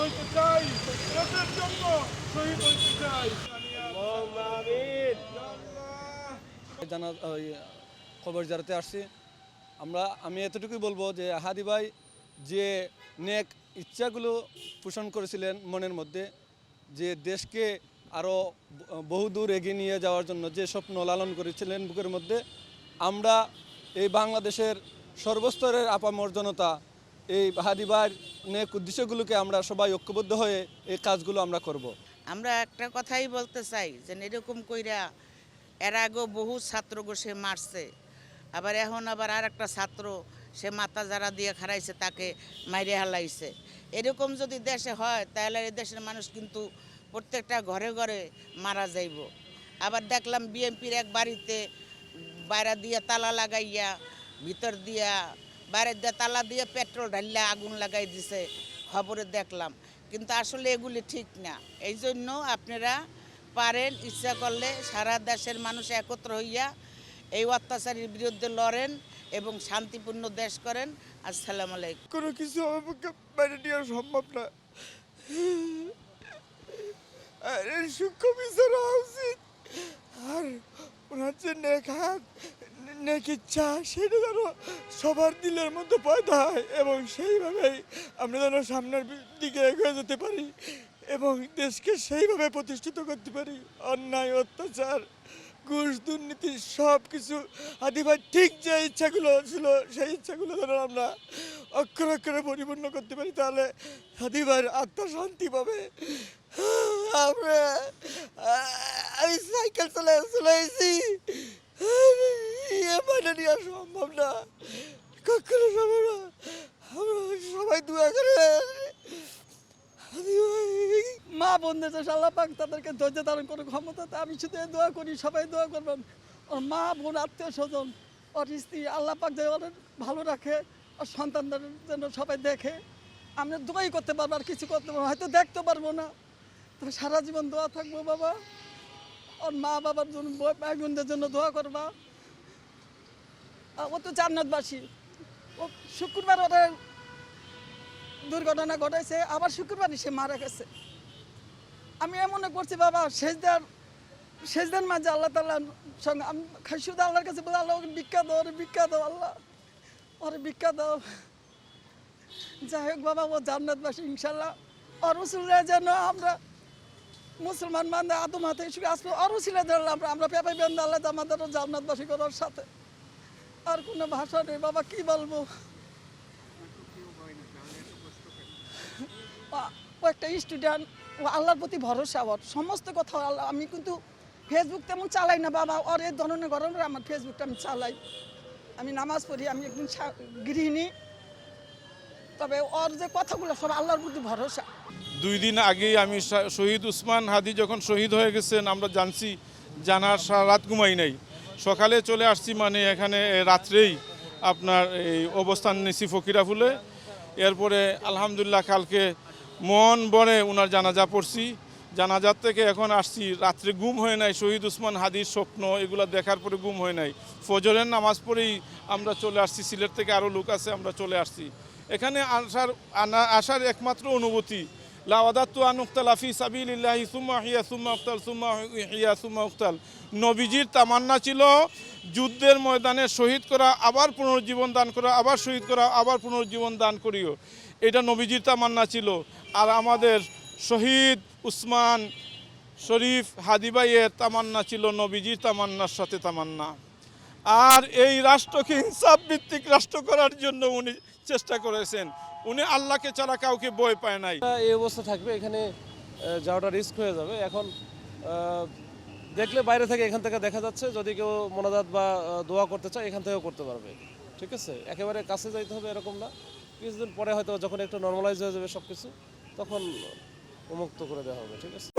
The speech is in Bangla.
হইতে চাই, দেশের জন্য শহীদ হইতে চাই। জানা খবর জানাতে আসছি আমি এতটুকুই বলবো যে হাদি ভাই যে নেক ইচ্ছাগুলো পোষণ করেছিলেন মনের মধ্যে, যে দেশকে আরও বহুদূর এগিয়ে নিয়ে যাওয়ার জন্য যে স্বপ্ন লালন করেছিলেন বুকের মধ্যে, আমরা এই বাংলাদেশের সর্বস্তরের আপামর জনতা এই হাদি ভাইয়ের নেক উদ্দেশ্যগুলোকে আমরা সবাই ঐক্যবদ্ধ হয়ে এই কাজগুলো আমরা করব। আমরা একটা কথাই বলতে চাই যে এরকম কইরা এর আগেও বহু ছাত্রকে সে মারছে, আবার এখন আর একটা ছাত্র সে মাথা যারা দিয়ে খারাইছে তাকে মাইরে হালাইছে। এরকম যদি দেশে হয় তাহলে এই দেশের মানুষ কিন্তু প্রত্যেকটা ঘরে ঘরে মারা যাইব। আবার দেখলাম বিএনপির এক বাড়িতে বাইরে দিয়ে তালা লাগাইয়া ভিতর দিয়া বাইরে দিয়ে তালা দিয়ে পেট্রোল ঢালিয়া আগুন লাগাই দিছে, খবরে দেখলাম। কিন্তু আসলে এগুলি ঠিক না। এই জন্য আপনারা পারেন ইচ্ছা করলে সারা দেশের মানুষ একত্র হইয়া এই অত্যাচারের বিরুদ্ধে লড়েন এবং শান্তিপূর্ণ দেশ করেন। আসসালামু আলাইকুম। কোনো কিছু আমার পক্ষে বাইরে নেওয়া সম্ভব না। আর এর সূক্ষ্ম বিচার হওয়া উচিত। আর ওনার যে নেক হাত, নেক ইচ্ছা, সেটা যেন সবার দিলের মধ্যে পয়দা হয় এবং সেইভাবেই আমরা যেন সামনের দিকে এগিয়ে যেতে পারি এবং দেশকে সেইভাবে প্রতিষ্ঠিত করতে পারি। অন্যায়, অত্যাচার, ঘুষ, দুর্নীতি সব কিছু হাদি ভাই ঠিক যে ইচ্ছাগুলো ছিল সেই ইচ্ছাগুলো যেন আমরা অক্ষরে অক্ষরে পরিপূর্ণ করতে পারি, তাহলে হাদি ভাইয়ের আত্মা শান্তি পাবে। আমি সাইকেল চলেছি, মানে নেওয়া সম্ভব না, কখনো সম্ভব না। আমরা সবাই দোয়া করে মা বোনদের যে আল্লাহ পাক তাদেরকে ধৈর্য ধারণ করার ক্ষমতা, আমি শুধু দোয়া করি, সবাই দোয়া করবেন। ওর মা বোন, আত্মীয় স্বজন, ওর স্ত্রী আল্লাহ পাক যেন ওদের ভালো রাখে, ওর সন্তানদের যেন সবাই দেখে। আমরা দোয়াই করতে পারবো, আর কিছু করতে পারবো, হয়তো দেখতে পারবো না, তবে সারা জীবন দোয়া থাকবো। বাবা, ওর মা বাবার জন্য, ভাই বোনদের জন্য দোয়া করবা। ও তো জান্নাতবাসী। ও শুক্রবার ওরা দুর্ঘটনা ঘটাইছে, আবার শুক্রবারই সে মারা গেছে। আমি মনে করছি বাবা শেষদের মাঝে আল্লাহ তাআলার সঙ্গে আমি শুধু আল্লাহর কাছে বলে, আল্লাহ ওকে ভিক্ষা দাও, ওরে ভিক্ষা দাও, আল্লাহ ওরে ভিক্ষা দাও। যাই হোক বাবা, ও জান্নাতবাসী ইনশাল্লাহ। আর রসুলরা যেন আমরা মুসলমান বান্ধব আদম হাতে আসবো, আর রসুলের আমরা পেপাই বেন্দ আল্লাহ আমাদের জান্নাতবাসী করার সাথে। আর কোনো ভাষা নেই বাবা, কি বলবো। ও একটা স্টুডেন্ট, ও আল্লাহর প্রতি ভরসা, ওর সমস্ত কথা আল্লাহ। আমি কিন্তু ফেসবুক তেমন চালাই না বাবা, ওর এই ধরনের গরমে আমার ফেসবুকটা আমি চালাই। আমি নামাজ পড়ি, আমি একদিন গৃহিণী, তবে ওর যে কথাগুলো সব আল্লাহর প্রতি ভরসা। 2 দিন আগেই আমি শহীদ উসমান হাদি যখন শহীদ হয়ে গেছেন আমরা জানছি, জানার সারা রাত ঘুমাই নাই। সকালে চলে আসছি, মানে এখানে রাত্রেই আপনার এই অবস্থান নিছি ফকিরাফুলে। এরপরে আলহামদুলিল্লাহ কালকে মন ভরে ওনার জানাজা পড়ছি। জানাজার থেকে এখন আসছি, রাত্রে ঘুম হয় নাই। শহীদ উসমান হাদির স্বপ্ন এগুলো দেখার পরে ঘুম হয় নাই। ফজরের নামাজ পড়েই আমরা চলে আসছি, সিলেট থেকে আরও লোক আছে, আমরা চলে আসছি। এখানে আসার একমাত্র অনুভূতি লাওয়াদাতু আন উক্তালা ফি সাবিলিল্লাহি সুম্মা হিয়া সুম্মা উক্তাল সুম্মা হিয়া সুম্মা উক্তাল। নবীজির তামান্না ছিল যুদ্ধের ময়দানে শহীদ করা, আবার পুনর্জীবন দান করা, আবার শহীদ করা, আবার পুনর্জীবন দান করিও। এটা নবীজির তামান্না ছিল। আর আমাদের শহীদ উসমান শরীফ হাদি ভাইয়ের তামান্না ছিল নবীজির তামান্নার সাথে তামান্না। আর এই রাষ্ট্রকে ইনসাফ ভিত্তিক রাষ্ট্র করার জন্য উনি চেষ্টা করেছেন। উনি আল্লাহকে ছাড়া কাউকে ভয় পায় নাই। এই অবস্থা থাকবে, এখানে যাওয়াটা রিস্ক হয়ে যাবে। এখন দেখলে বাইরে থেকে, এখান থেকে দেখা যাচ্ছে, যদি কেউ মোনাজাত বা দোয়া করতে চায় এখান থেকেও করতে পারবে। ঠিক আছে, একেবারে কাছে যাইতে হবে এরকম না। কিছুদিন পরে হয়তো যখন একটু নর্মালাইজ হয়ে যাবে সব কিছু, তখন উন্মুক্ত করে দেওয়া হবে। ঠিক আছে।